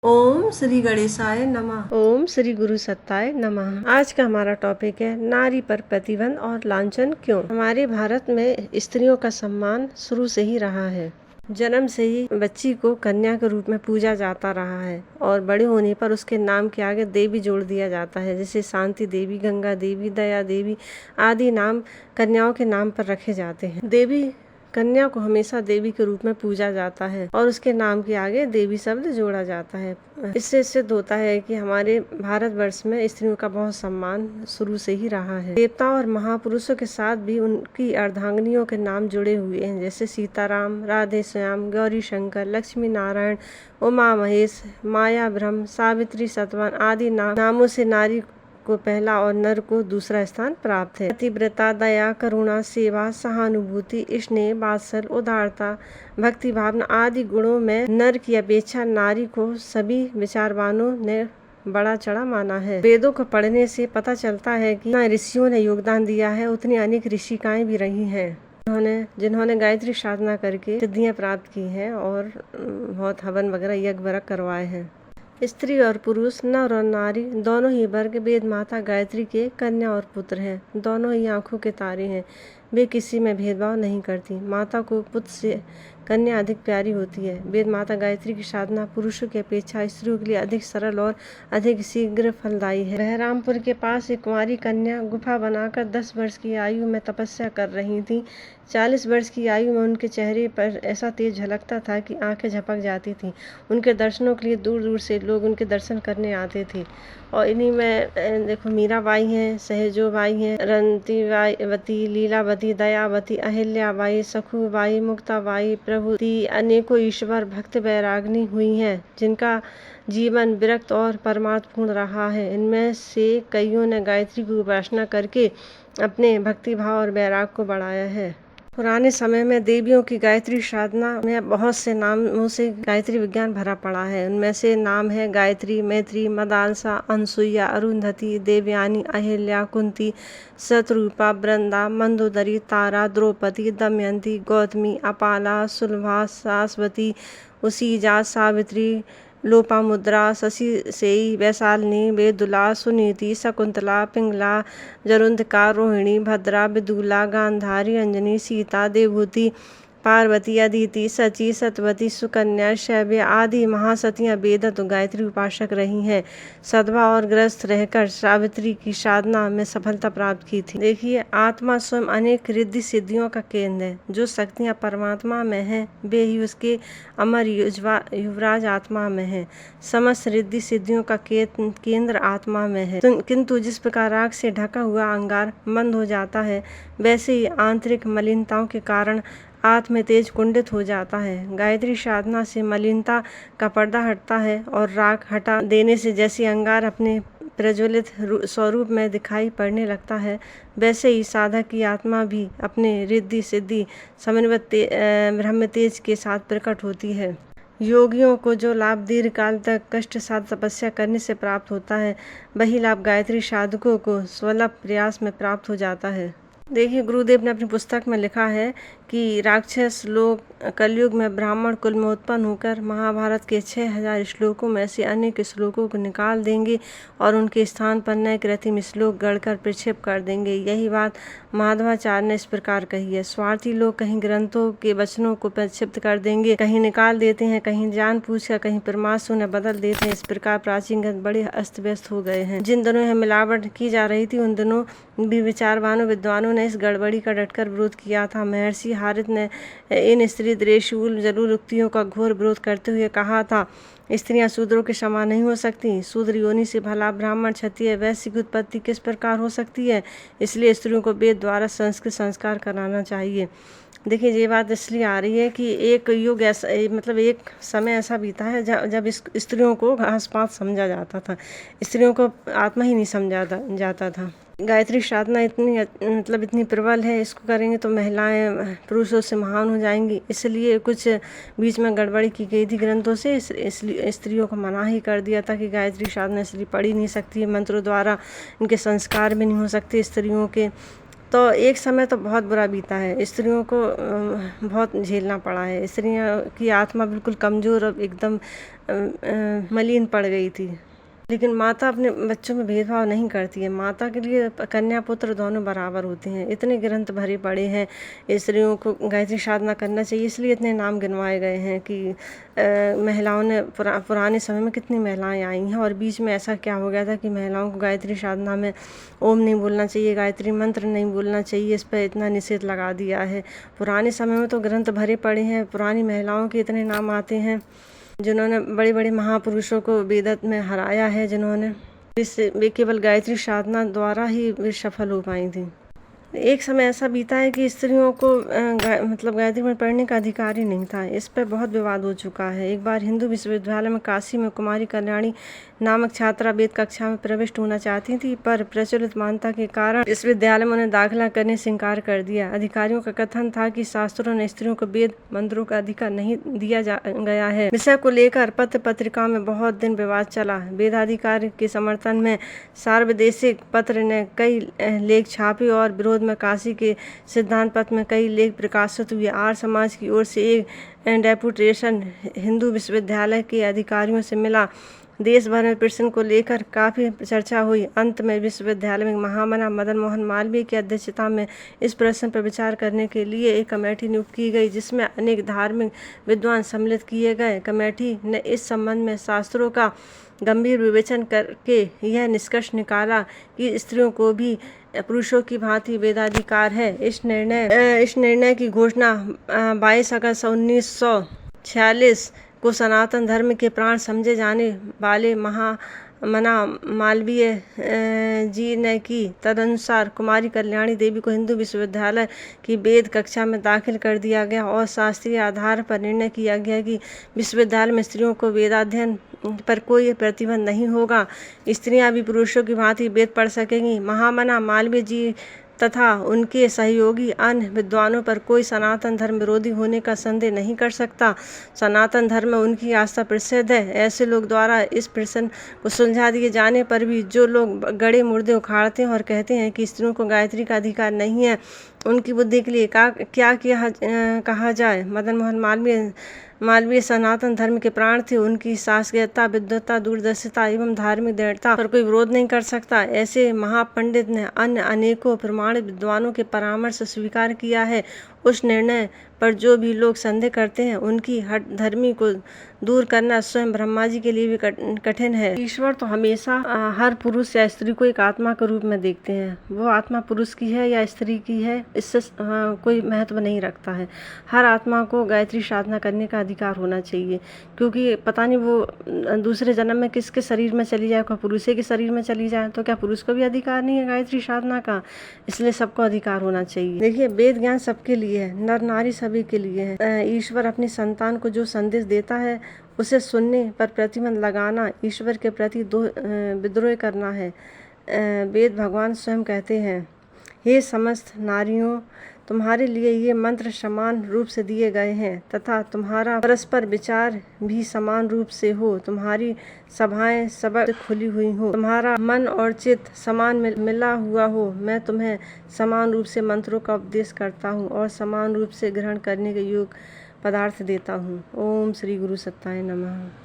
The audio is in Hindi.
ओम श्री गणेशाय नमः। ओम श्री गुरु सत्ताय नमः। आज का हमारा टॉपिक है नारी पर प्रतिबंध और लांछन क्यों। हमारे भारत में स्त्रियों का सम्मान शुरू से ही रहा है। जन्म से ही बच्ची को कन्या के रूप में पूजा जाता रहा है और बड़े होने पर उसके नाम के आगे देवी जोड़ दिया जाता है, जैसे शांति देवी, गंगा देवी, दया देवी आदि नाम कन्याओं के नाम पर रखे जाते हैं। देवी कन्या को हमेशा देवी के रूप में पूजा जाता है और उसके नाम के आगे देवी शब्द जोड़ा जाता है। इससे सिद्ध होता है कि हमारे भारतवर्ष में स्त्रियों का बहुत सम्मान शुरू से ही रहा है। देवताओं और महापुरुषों के साथ भी उनकी अर्धांगिनियों के नाम जुड़े हुए हैं, जैसे सीताराम, राधे श्याम, गौरी शंकर, लक्ष्मी नारायण, उमा महेश, माया ब्रह्म, सावित्री, सतवन आदि नामों से नारी को पहला और नर को दूसरा स्थान प्राप्त है। पतिव्रता, दया, करुणा, सेवा, सहानुभूति, स्नेह, वात्सल, उदारता, भक्ति भावना आदि गुणों में नर की अपेक्षा नारी को सभी विचारवानों ने बड़ा चढ़ा माना है। वेदों को पढ़ने से पता चलता है कि जितना ऋषियों ने योगदान दिया है उतनी अनेक ऋषिकाएं भी रही हैं जिन्होंने गायत्री साधना करके सिद्धियां प्राप्त की हैं और बहुत हवन वगैरह यज्ञ वगैरह करवाए हैं। स्त्री और पुरुष, नर और नारी दोनों ही वर्ग वेद माता गायत्री के कन्या और पुत्र हैं। दोनों ही आंखों के तारे हैं। वे किसी में भेदभाव नहीं करती। माता को पुत्र से कन्या अधिक प्यारी होती है। वेद माता गायत्री की साधना पुरुषों की अपेक्षा स्त्रियों के लिए अधिक सरल और अधिक शीघ्र फलदायी है। बहरामपुर के पास एक कुंवारी कन्या गुफा बनाकर 10 वर्ष की आयु में तपस्या कर रही थी। 40 वर्ष की आयु में उनके चेहरे पर ऐसा तेज झलकता था कि आंखें झपक जाती थीं। उनके दर्शनों के लिए दूर दूर से लोग उनके दर्शन करने आते थे। और इन्हीं में देखो मीराबाई हैं, सहजोबाई हैं, रंतीवती, लीलावती, दयावती, अहिल्याबाई, सखुबाई, मुक्ताबाई प्रभृति अनेकों ईश्वर भक्त वैरागिनी हुई हैं, जिनका जीवन विरक्त और परमार्थपूर्ण रहा है। इनमें से कईयों ने गायत्री की उपासना करके अपने भक्तिभाव और वैराग को बढ़ाया है। पुराने समय में देवियों की गायत्री साधना में बहुत से नामों से गायत्री विज्ञान भरा पड़ा है। उनमें से नाम है गायत्री, मैत्री, मदालसा, अनसुईया, अरुंधति, देवयानी, अहिल्या, कुंती, शतरूपा, वृंदा, मंदोदरी, तारा, द्रौपदी, दमयंती, गौतमी, अपाला, सुलभा, शाश्वती, उसीजा, सावित्री, लोपामुद्रा, शशिसेयी, वैशालिनी, वेदुला, सुनीति, शकुंतला, पिंगला, जरुंधका, रोहिणी, भद्रा, विदुला, गांधारी, अंजनी, सीता, देवहूति, पार्वती, अदिति, सची, सतवती, सुकन्या, शैव्य आदि महासतियां बेदत गायत्री उपासक रही हैं। सधवा और ग्रस्त रहकर सावित्री की साधना में सफलता प्राप्त की थी। देखिए, आत्मा स्वयं अनेक रिद्धि सिद्धियों का केंद्र है। जो शक्तियां परमात्मा में हैं वे ही उसके अमर युवराज आत्मा में है। समस्त रिद्धि सिद्धियों का केंद्र आत्मा में है। किंतु जिस प्रकार आग से ढका हुआ अंगार मंद हो जाता है, वैसे ही आंतरिक मलिनताओं के कारण आत्म तेज कुंडित हो जाता है। गायत्री साधना से मलिनता का पर्दा हटता है और राख हटा देने से जैसे अंगार अपने प्रज्वलित स्वरूप में दिखाई पड़ने लगता है, वैसे ही साधक की आत्मा भी अपने रिद्धि सिद्धि समन्वित ब्रह्म तेज के साथ प्रकट होती है। योगियों को जो लाभ दीर्घकाल तक कष्ट साध तपस्या करने से प्राप्त होता है, वही लाभ गायत्री साधकों को स्वल्प प्रयास में प्राप्त हो जाता है। देखिए, गुरुदेव ने अपनी पुस्तक में लिखा है कि राक्षस लोग कलयुग में ब्राह्मण कुल में उत्पन्न होकर महाभारत के 6000 श्लोकों में से अनेक श्लोकों को निकाल देंगे और उनके स्थान पर नए कृत्रिम श्लोक गढ़कर प्रक्षेप कर देंगे। यही बात माधवाचार्य ने इस प्रकार कही है। स्वार्थी लोग कहीं ग्रंथों के वचनों को प्रक्षिप्त कर देंगे, कहीं निकाल देते हैं, कहीं जान पूछकर, कहीं परमार्थ उन्हें बदल देते हैं। इस प्रकार प्राचीन ग्रंथ बड़े अस्त व्यस्त हो गए हैं। जिन दिनों में मिलावट की जा रही थी, उन दिनों भी विचारवानों विद्वानों ने इस गड़बड़ी का डटकर विरोध किया था। महर्षि हारित ने इन स्त्री द्वेषूल जरूर उक्तियों का घोर विरोध करते हुए कहा था, स्त्रियां शूद्रों के समान नहीं हो सकती। शूद्र योनि से भला ब्राह्मण, क्षत्रिय, वैश्य की उत्पत्ति किस प्रकार हो सकती है? इसलिए स्त्रियों को वेद द्वारा संस्कृत संस्कार कराना चाहिए। देखिए, ये बात इसलिए आ रही है कि एक युग ऐसा, मतलब एक समय ऐसा बीता है जब स्त्रियों को घास पात समझा जाता था, स्त्रियों को आत्मा ही नहीं समझा जाता था। गायत्री साधना इतनी प्रबल है, इसको करेंगे तो महिलाएं पुरुषों से महान हो जाएंगी। इसलिए कुछ बीच में गड़बड़ी की गई थी ग्रंथों से, इसलिए स्त्रियों को मना ही कर दिया था कि गायत्री साधना इसलिए पढ़ी नहीं सकती है, मंत्रों द्वारा इनके संस्कार भी नहीं हो सकते स्त्रियों के। तो एक समय तो बहुत बुरा बीता है, स्त्रियों को बहुत झेलना पड़ा है। स्त्रियों की आत्मा बिल्कुल कमज़ोर और एकदम मलिन पड़ गई थी। लेकिन माता अपने बच्चों में भेदभाव नहीं करती है। माता के लिए कन्या पुत्र दोनों बराबर होते हैं। इतने ग्रंथ भरे पड़े हैं, स्त्रियों को गायत्री साधना करना चाहिए, इसलिए इतने नाम गिनवाए गए हैं कि महिलाओं ने पुराने समय में कितनी महिलाएं आई हैं। और बीच में ऐसा क्या हो गया था कि महिलाओं को गायत्री साधना में ओम नहीं बोलना चाहिए, गायत्री मंत्र नहीं बोलना चाहिए, इस पर इतना निषेध लगा दिया है। पुराने समय में तो ग्रंथ भरे पड़े हैं, पुरानी महिलाओं के इतने नाम आते हैं जिन्होंने बड़े बड़े महापुरुषों को वेद में हराया है, जिन्होंने वे केवल गायत्री साधना द्वारा ही वे सफल हो पाई थी। एक समय ऐसा बीता है कि स्त्रियों को मतलब गायत्री में पढ़ने का अधिकार ही नहीं था। इस पर बहुत विवाद हो चुका है। एक बार हिंदू विश्वविद्यालय में काशी में कुमारी कल्याणी नामक छात्रा वेद कक्षा में प्रविष्ट होना चाहती थी, पर प्रचलित मान्यता के कारण विश्वविद्यालय में उन्हें दाखिला करने से इंकार कर दिया। अधिकारियों का कथन था कि शास्त्रों ने स्त्रियों को वेद मंत्रों का अधिकार नहीं दिया गया है। विषय को लेकर पत्र पत्रिकाओं में बहुत दिन विवाद चला। वेदाधिकार के समर्थन में सार्वदेशिक पत्र ने कई लेख छापे और विरोध में काशी के सिद्धांत पत्र में कई लेख प्रकाशित हुए। आर्य समाज की ओर से एक डेपुटेशन हिंदू विश्वविद्यालय के अधिकारियों से मिला। देश भर में प्रश्न को लेकर काफ़ी चर्चा हुई। अंत में विश्वविद्यालय में महामना मदन मोहन मालवीय की अध्यक्षता में इस प्रश्न पर विचार करने के लिए एक कमेटी नियुक्त की गई, जिसमें अनेक धार्मिक विद्वान सम्मिलित किए गए। कमेटी ने इस संबंध में शास्त्रों का गंभीर विवेचन करके यह निष्कर्ष निकाला कि स्त्रियों को भी पुरुषों की भांति वेदाधिकार है। इस निर्णय की घोषणा 22 अगस्त 1946 को सनातन धर्म के प्राण समझे जाने वाले महामना मालवीय जी ने की। तदनुसार कुमारी कल्याणी देवी को हिंदू विश्वविद्यालय की वेद कक्षा में दाखिल कर दिया गया और शास्त्रीय आधार पर निर्णय किया गया कि विश्वविद्यालय में स्त्रियों को वेदाध्ययन पर कोई प्रतिबंध नहीं होगा। स्त्रियां भी पुरुषों की भांति वेद पढ़ सकेंगी। महामना मालवीय जी तथा उनके सहयोगी अन्य विद्वानों पर कोई सनातन धर्म विरोधी होने का संदेह नहीं कर सकता। सनातन धर्म में उनकी आस्था प्रसिद्ध है। ऐसे लोग द्वारा इस प्रश्न को सुलझा दिए जाने पर भी जो लोग गड़े मुर्दे उखाड़ते हैं और कहते हैं कि स्त्रियों को गायत्री का अधिकार नहीं है, उनकी बुद्धि के लिए क्या कहा जाए। मदन मोहन मालवीय सनातन धर्म के प्राण थे। उनकी शास्त्रीयता, विद्वता, दूरदर्शिता एवं धार्मिक दृढ़ता पर कोई विरोध नहीं कर सकता। ऐसे महापंडित ने अन्य अनेकों प्रमाणित विद्वानों के परामर्श स्वीकार किया है। उस निर्णय पर जो भी लोग संदेह करते हैं, उनकी हठ धर्मी को दूर करना स्वयं ब्रह्मा जी के लिए भी कठिन है। ईश्वर तो हमेशा हर पुरुष या स्त्री को एक आत्मा के रूप में देखते हैं। वो आत्मा पुरुष की है या स्त्री की है, इससे कोई महत्व नहीं रखता है। हर आत्मा को गायत्री साधना करने का अधिकार होना चाहिए, क्योंकि पता नहीं वो दूसरे जन्म में किसके शरीर में चली जाए, कोई पुरुष के शरीर में चली जाए तो क्या पुरुष को भी अधिकार नहीं है गायत्री साधना का? इसलिए सबको अधिकार होना चाहिए। देखिए, वेद ज्ञान सबके लिए है, नर नारी सभी के लिए है। ईश्वर अपनी संतान को जो संदेश देता है उसे सुनने पर प्रतिबंध लगाना ईश्वर के प्रति विद्रोह करना है। वेद भगवान स्वयं कहते हैं, हे समस्त नारियों, तुम्हारे लिए ये मंत्र समान रूप से दिए गए हैं तथा तुम्हारा परस्पर विचार भी समान रूप से हो। तुम्हारी सभाएं सबक खुली हुई हो, तुम्हारा मन और चित्त समान मिला हुआ हो। मैं तुम्हें समान रूप से मंत्रों का उपदेश करता हूँ और समान रूप से ग्रहण करने के योग्य पदार्थ देता हूँ। ओम श्री गुरु सत्ताय नमः।